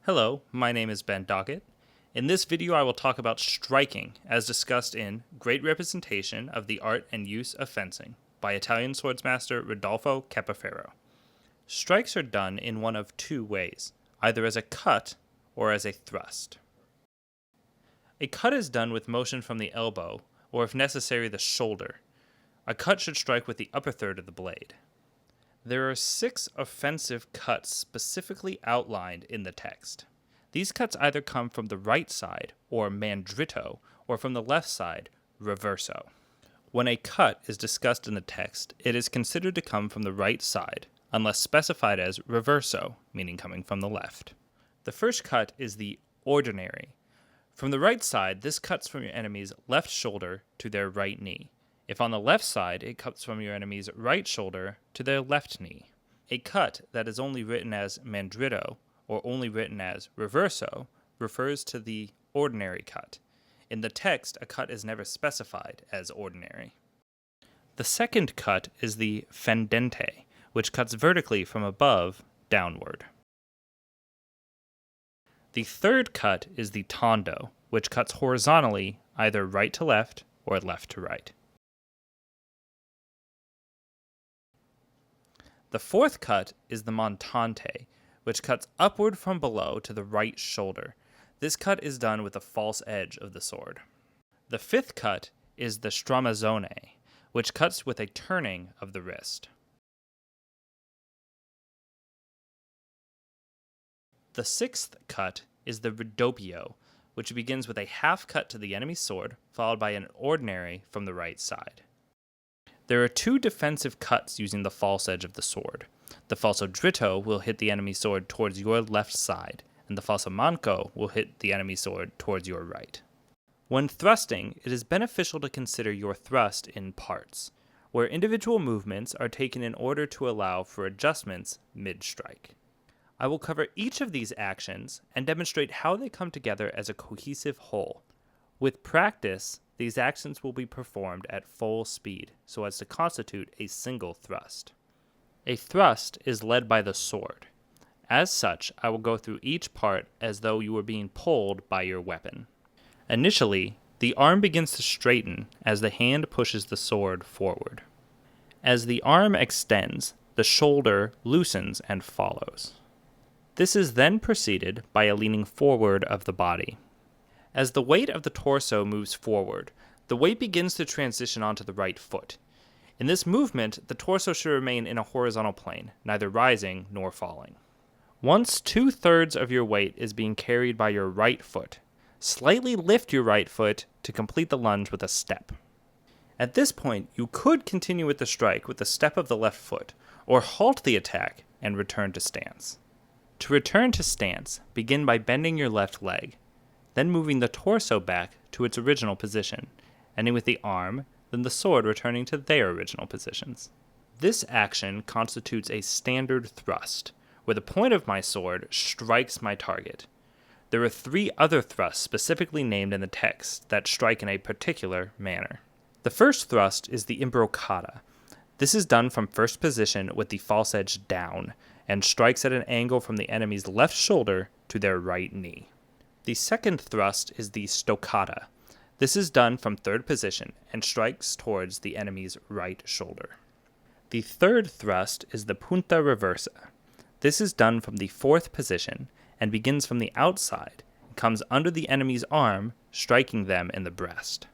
Hello, my name is Ben Doggett. In this video I will talk about striking, as discussed in Great Representation of the Art and Use of Fencing by Italian swordsmaster Ridolfo Capo Ferro. Strikes are done in one of two ways, either as a cut or as a thrust. A cut is done with motion from the elbow, or if necessary the shoulder. A cut should strike with the upper third of the blade. There are 6 offensive cuts specifically outlined in the text. These cuts either come from the right side, or mandritto, or from the left side, reverso. When a cut is discussed in the text, it is considered to come from the right side, unless specified as reverso, meaning coming from the left. The first cut is the ordinary. From the right side, this cuts from your enemy's left shoulder to their right knee. If on the left side, it cuts from your enemy's right shoulder to their left knee. A cut that is only written as mandritto or only written as reverso refers to the ordinary cut. In the text, a cut is never specified as ordinary. The second cut is the fendente, which cuts vertically from above downward. The third cut is the tondo, which cuts horizontally either right to left or left to right. The fourth cut is the montante, which cuts upward from below to the right shoulder. This cut is done with the false edge of the sword. The fifth cut is the stramazzone, which cuts with a turning of the wrist. The sixth cut is the ridoppio, which begins with a half cut to the enemy's sword, followed by an ordinary from the right side. There are 2 defensive cuts using the false edge of the sword. The falso dritto will hit the enemy sword towards your left side, and the falso manco will hit the enemy sword towards your right. When thrusting, it is beneficial to consider your thrust in parts, where individual movements are taken in order to allow for adjustments mid-strike. I will cover each of these actions and demonstrate how they come together as a cohesive whole. With practice, these actions will be performed at full speed so as to constitute a single thrust. A thrust is led by the sword. As such, I will go through each part as though you were being pulled by your weapon. Initially, the arm begins to straighten as the hand pushes the sword forward. As the arm extends, the shoulder loosens and follows. This is then preceded by a leaning forward of the body. As the weight of the torso moves forward, the weight begins to transition onto the right foot. In this movement, the torso should remain in a horizontal plane, neither rising nor falling. Once 2/3 of your weight is being carried by your right foot, slightly lift your right foot to complete the lunge with a step. At this point, you could continue with the strike with the step of the left foot, or halt the attack and return to stance. To return to stance, begin by bending your left leg, then moving the torso back to its original position, ending with the arm, then the sword returning to their original positions. This action constitutes a standard thrust, where the point of my sword strikes my target. There are 3 other thrusts specifically named in the text that strike in a particular manner. The first thrust is the Imbroccata. This is done from first position with the false edge down, and strikes at an angle from the enemy's left shoulder to their right knee. The second thrust is the Stoccata. This is done from third position and strikes towards the enemy's right shoulder. The third thrust is the Punta Riversa. This is done from the fourth position and begins from the outside and comes under the enemy's arm, striking them in the breast.